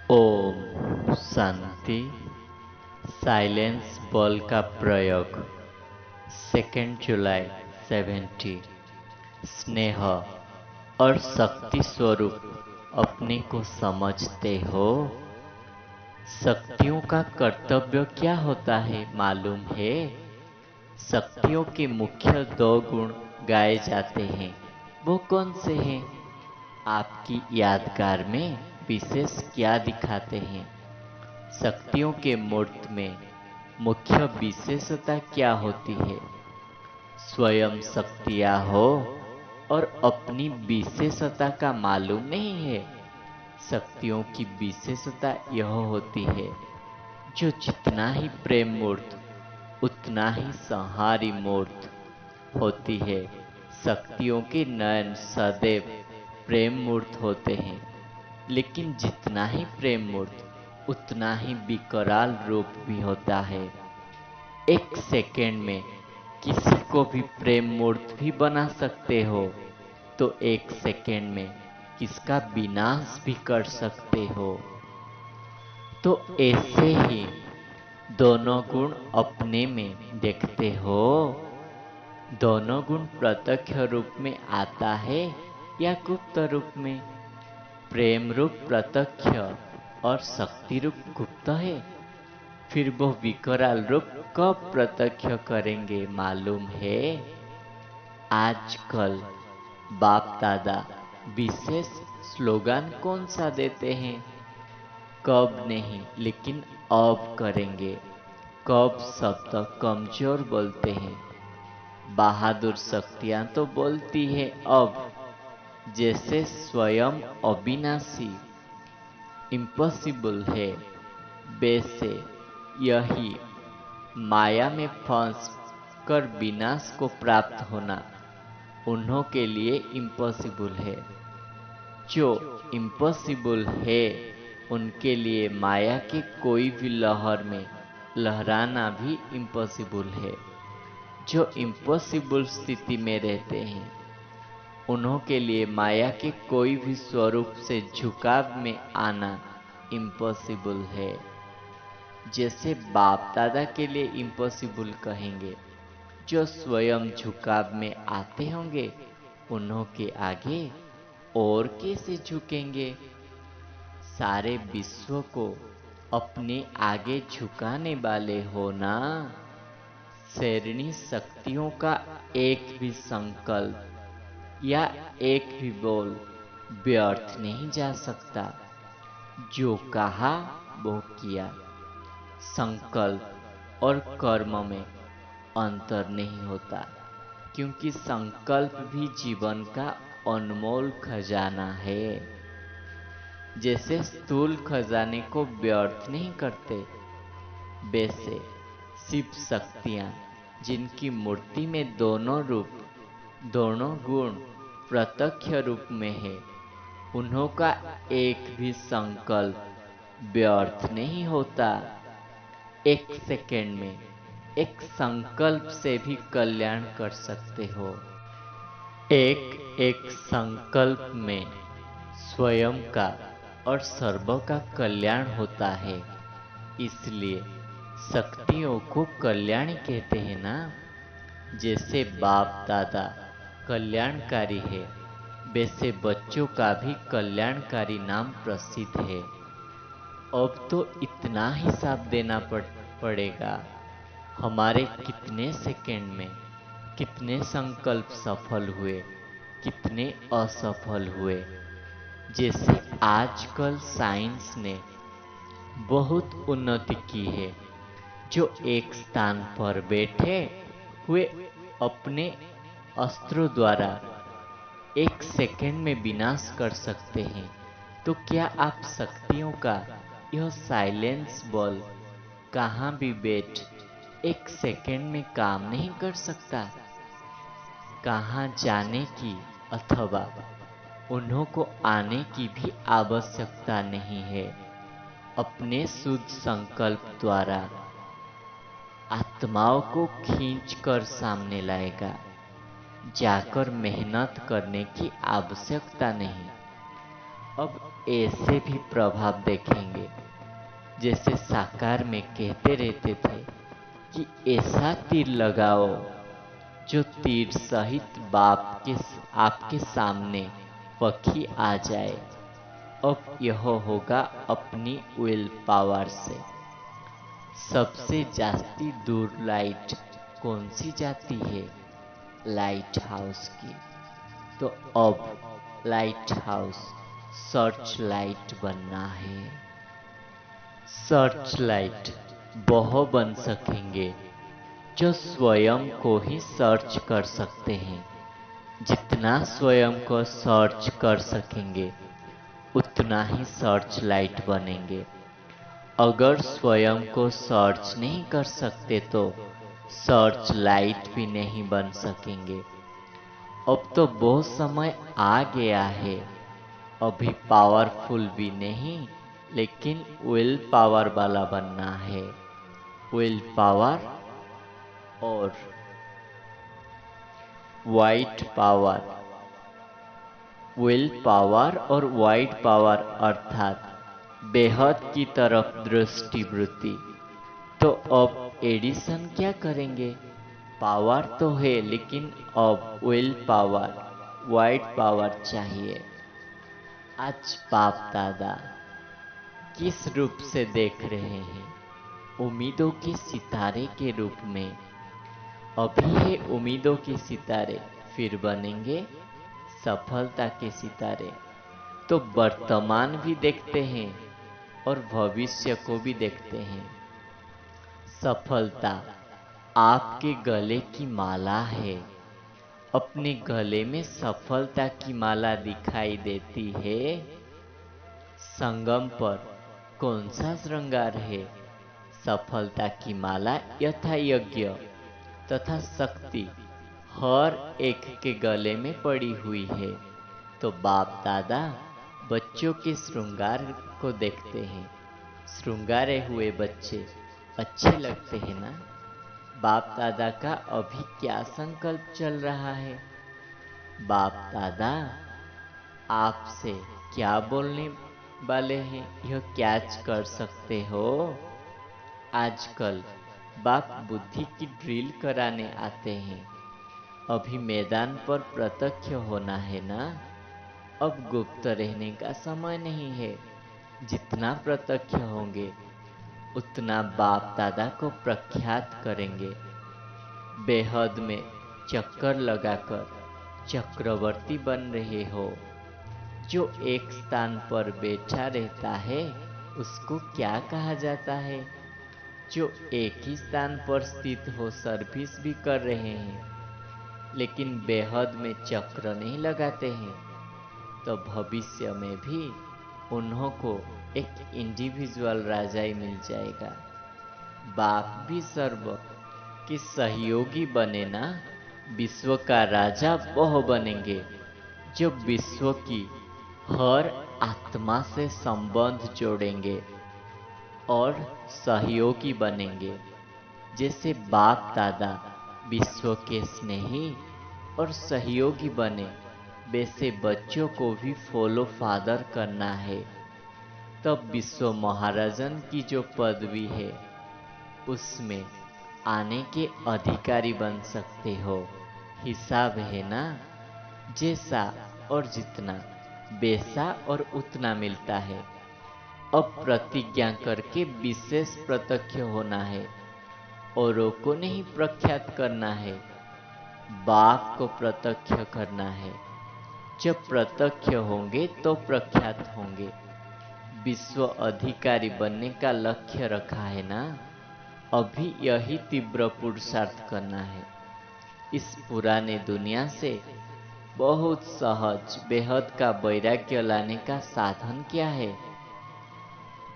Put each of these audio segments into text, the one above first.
Om Shanti. Silence बल का प्रयोग 2 जुलाई 70। स्नेह और शक्ति स्वरूप अपने को समझते हो। शक्तियों का कर्तव्य क्या होता है मालूम है? शक्तियों के मुख्य 2 गुण गाए जाते हैं। वो कौन से हैं? आपकी यादगार में विशेष क्या दिखाते हैं? शक्तियों के मूर्त में मुख्य विशेषता क्या होती है? स्वयं शक्तियाँ हो और अपनी विशेषता का मालूम नहीं है। शक्तियों की विशेषता यह होती है, जो जितना ही प्रेम मूर्त उतना ही संहारी मूर्त होती है। शक्तियों के नयन सदैव प्रेम मूर्त होते हैं, लेकिन जितना ही प्रेम मूर्त उतना ही विकराल रूप भी होता है। एक सेकेंड में किसी को भी प्रेम मूर्त भी बना सकते हो, तो एक सेकेंड में किसका विनाश भी कर सकते हो। तो ऐसे ही दोनों गुण अपने में देखते हो। दोनों गुण प्रत्यक्ष रूप में आता है या गुप्त रूप में? प्रेम रूप प्रत्यक्ष और शक्ति रूप गुप्त है। फिर वो विकराल रूप कब प्रत्यक्ष करेंगे मालूम है? आजकल बाप दादा विशेष स्लोगन कौन सा देते हैं? कब नहीं, लेकिन अब करेंगे। कब शब्द कमजोर बोलते हैं। बहादुर शक्तियां तो बोलती है अब, जैसे स्वयं अविनाशी इम्पॉसिबल है, वैसे यही माया में फंस कर विनाश को प्राप्त होना उन्हों के लिए इम्पॉसिबल है। जो इम्पॉसिबल है उनके लिए माया के कोई भी लहर में लहराना भी इम्पॉसिबल है। जो इम्पॉसिबल स्थिति में रहते हैं उन्हों के लिए माया के कोई भी स्वरूप से झुकाव में आना इम्पॉसिबल है। जैसे बाप दादा के लिए इम्पॉसिबल कहेंगे, जो स्वयं झुकाव में आते होंगे उन्हों के आगे और कैसे झुकेंगे? सारे विश्व को अपने आगे झुकाने वाले हो ना। शैरणी शक्तियों का एक भी संकल्प या एक भी बोल व्यर्थ नहीं जा सकता। जो कहा वो किया। संकल्प और कर्म में अंतर नहीं होता, क्योंकि संकल्प भी जीवन का अनमोल खजाना है। जैसे स्थूल खजाने को व्यर्थ नहीं करते, वैसे शिव शक्तियां जिनकी मूर्ति में दोनों रूप दोनों गुण प्रत्यक्ष रूप में है, उन्हों का एक भी संकल्प व्यर्थ नहीं होता। एक सेकेंड में एक संकल्प से भी कल्याण कर सकते हो। एक एक संकल्प में स्वयं का और सर्व का कल्याण होता है। इसलिए शक्तियों को कल्याणी कहते हैं ना। जैसे बाप दादा कल्याणकारी है, वैसे बच्चों का भी कल्याणकारी नाम प्रसिद्ध है। अब तो इतना हिसाब देना पड़ेगा, हमारे कितने सेकंड में कितने संकल्प सफल हुए, कितने असफल हुए। जैसे आजकल साइंस ने बहुत उन्नति की है। जो एक स्थान पर बैठे हुए अपने अस्त्रों द्वारा एक सेकंड में विनाश कर सकते हैं, तो क्या आप शक्तियों का यह साइलेंस बल कहाँ भी बैठ एक सेकंड में काम नहीं कर सकता? कहाँ जाने की अथवा उन्हों को आने की भी आवश्यकता नहीं है। अपने शुद्ध संकल्प द्वारा आत्माओं को खींच कर सामने लाएगा। जाकर मेहनत करने की आवश्यकता नहीं। अब ऐसे भी प्रभाव देखेंगे, जैसे साकार में कहते रहते थे कि ऐसा तीर लगाओ जो तीर सहित आपके सामने पखी आ जाए। अब यह होगा अपनी विल पावर से। सबसे जास्ती दूर लाइट कौन सी जाती है? लाइट हाउस की। तो अब लाइट हाउस सर्च लाइट बनना है। सर्च लाइट वह बन सकेंगे जो स्वयं को ही सर्च कर सकते हैं। जितना स्वयं को सर्च कर सकेंगे उतना ही सर्च लाइट बनेंगे। अगर स्वयं को सर्च नहीं कर सकते तो सर्च लाइट भी नहीं बन सकेंगे। अब तो बहुत समय आ गया है। अभी पावरफुल भी नहीं, लेकिन विल पावर वाला बनना है। विल पावर और वाइट पावर। विल पावर और वाइट पावर अर्थात बेहद की तरफ दृष्टिवृत्ति। तो अब एडिशन क्या करेंगे? पावर तो है, लेकिन अब विल पावर, वाइट पावर चाहिए। आज बाप दादा किस रूप से देख रहे हैं? उम्मीदों के सितारे के रूप में। अभी है उम्मीदों के सितारे, फिर बनेंगे सफलता के सितारे। तो वर्तमान भी देखते हैं और भविष्य को भी देखते हैं। सफलता आपके गले की माला है। अपने गले में सफलता की माला दिखाई देती है। संगम पर कौन सा श्रृंगार है? सफलता की माला यथा यज्ञ तथा शक्ति हर एक के गले में पड़ी हुई है। तो बाप दादा बच्चों के श्रृंगार को देखते हैं। श्रृंगारे हुए बच्चे अच्छे लगते हैं ना? बाप दादा का अभी क्या संकल्प चल रहा है? बाप दादा आपसे क्या बोलने वाले हैं, यह कैच कर सकते हो? आजकल बाप बुद्धि की ड्रिल कराने आते हैं। अभी मैदान पर प्रत्यक्ष होना है ना? अब गुप्त रहने का समय नहीं है। जितना प्रत्यक्ष होंगे उतना बाप दादा को प्रख्यात करेंगे। बेहद में चक्कर लगाकर चक्रवर्ती बन रहे हो। जो एक स्थान पर बैठा रहता है उसको क्या कहा जाता है? जो एक ही स्थान पर स्थित हो सर्विस भी कर रहे हैं, लेकिन बेहद में चक्र नहीं लगाते हैं, तो भविष्य में भी उन्हों को एक इंडिविजुअल राजा ही मिल जाएगा। बाप भी सर्व के सहयोगी बने ना। विश्व का राजा वह बनेंगे जो विश्व की हर आत्मा से संबंध जोड़ेंगे और सहयोगी बनेंगे। जैसे बाप दादा विश्व के स्नेही और सहयोगी बने, वैसे बच्चों को भी फॉलो फादर करना है। तब विश्व महाराजन की जो पदवी है उसमें आने के अधिकारी बन सकते हो। हिसाब है ना? जैसा और जितना वैसा और उतना मिलता है। अब प्रतिज्ञा करके विशेष प्रत्यक्ष होना है। औरों को नहीं प्रख्यात करना है, बाप को प्रत्यक्ष करना है। जब प्रत्यक्ष होंगे तो प्रख्यात होंगे। विश्व अधिकारी बनने का लक्ष्य रखा है ना? अभी यही तीव्र पुरुषार्थ करना है। इस पुराने दुनिया से बहुत सहज बेहद का वैराग्य लाने का साधन क्या है?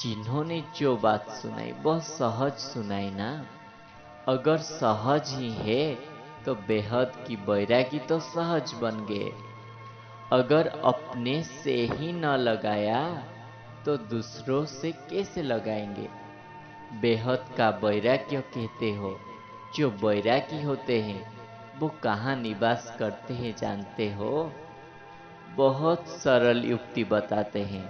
जिन्होंने जो बात सुनाई वह सहज सुनाई ना। अगर सहज ही है तो बेहद की वैरागी तो सहज बन गए। अगर अपने से ही न लगाया तो दूसरों से कैसे लगाएंगे? बेहद का वैराग्य कहते हो। जो वैरागी होते हैं वो कहाँ निवास करते हैं जानते हो? बहुत सरल युक्ति बताते हैं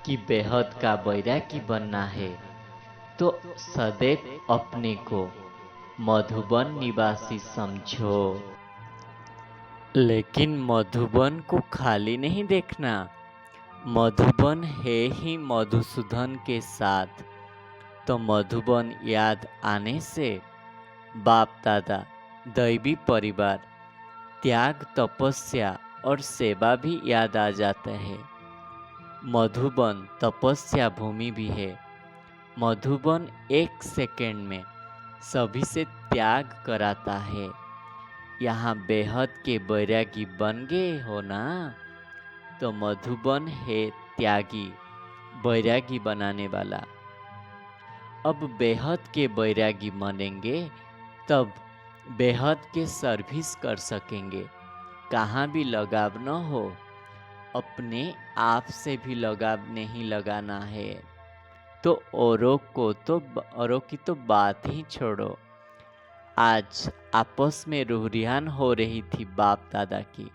कि बेहद का बैरागी बनना है तो सदैव अपने को मधुबन निवासी समझो। लेकिन मधुबन को खाली नहीं देखना, मधुबन है ही मधुसूदन के साथ। तो मधुबन याद आने से बाप दादा, दैवी परिवार, त्याग, तपस्या और सेवा भी याद आ जाता है। मधुबन तपस्या भूमि भी है। मधुबन एक सेकंड में सभी से त्याग कराता है। यहाँ बेहद के बैरागी बन गए हो ना, तो मधुबन है त्यागी, बैरागी बनाने वाला। अब बेहद के बैरागी बनेंगे तब बेहद के सर्विस कर सकेंगे। कहाँ भी लगाव न हो, अपने आप से भी लगाव नहीं लगाना है। तो औरों की तो बात ही छोड़ो। आज आपस में रूहरियान हो रही थी बाप दादा की।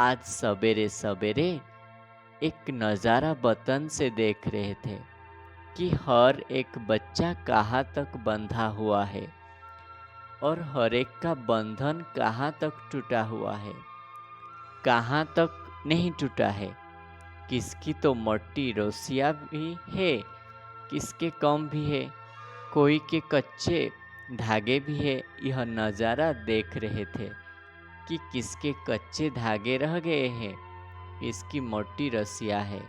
आज सवेरे सवेरे एक नज़ारा वतन से देख रहे थे कि हर एक बच्चा कहाँ तक बंधा हुआ है और हर एक का बंधन कहाँ तक टूटा हुआ है, कहाँ तक नहीं टूटा है। किसकी तो मोटी रोसियाँ भी है, किसके कम भी है, कोई के कच्चे धागे भी है। यह नज़ारा देख रहे थे कि किसके कच्चे धागे रह गए हैं, किसकी मोटी रस्सियाँ है,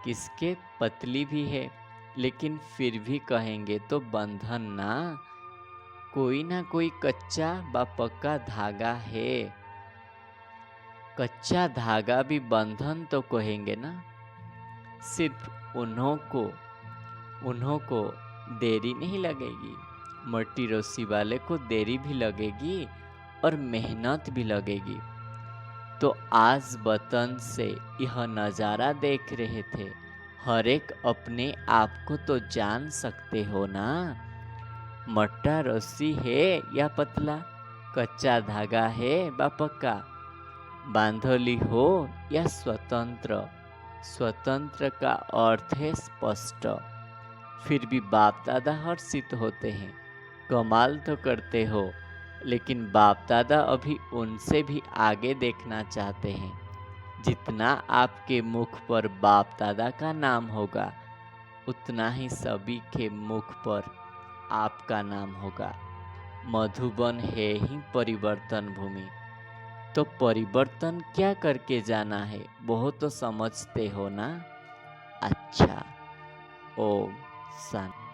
किसके पतली भी है। लेकिन फिर भी कहेंगे तो बंधन ना कोई कच्चा व पक्का धागा है। कच्चा धागा भी बंधन तो कहेंगे ना। सिर्फ उन्हों को देरी नहीं लगेगी, मोटी रस्सी वाले को देरी भी लगेगी और मेहनत भी लगेगी। तो आज वतन से यह नज़ारा देख रहे थे। हर एक अपने आप को तो जान सकते हो ना, मोटा रस्सी है या पतला, कच्चा धागा है व पक्का, बांधली हो या स्वतंत्र। स्वतंत्र का अर्थ है स्पष्ट। फिर भी बाप दादा हर्षित होते हैं। कमाल तो करते हो, लेकिन बाप दादा अभी उनसे भी आगे देखना चाहते हैं। जितना आपके मुख पर बाप दादा का नाम होगा, उतना ही सभी के मुख पर आपका नाम होगा। मधुबन है ही परिवर्तन भूमि। तो परिवर्तन क्या करके जाना है, वो तो समझते हो ना। अच्छा, ओम शांति।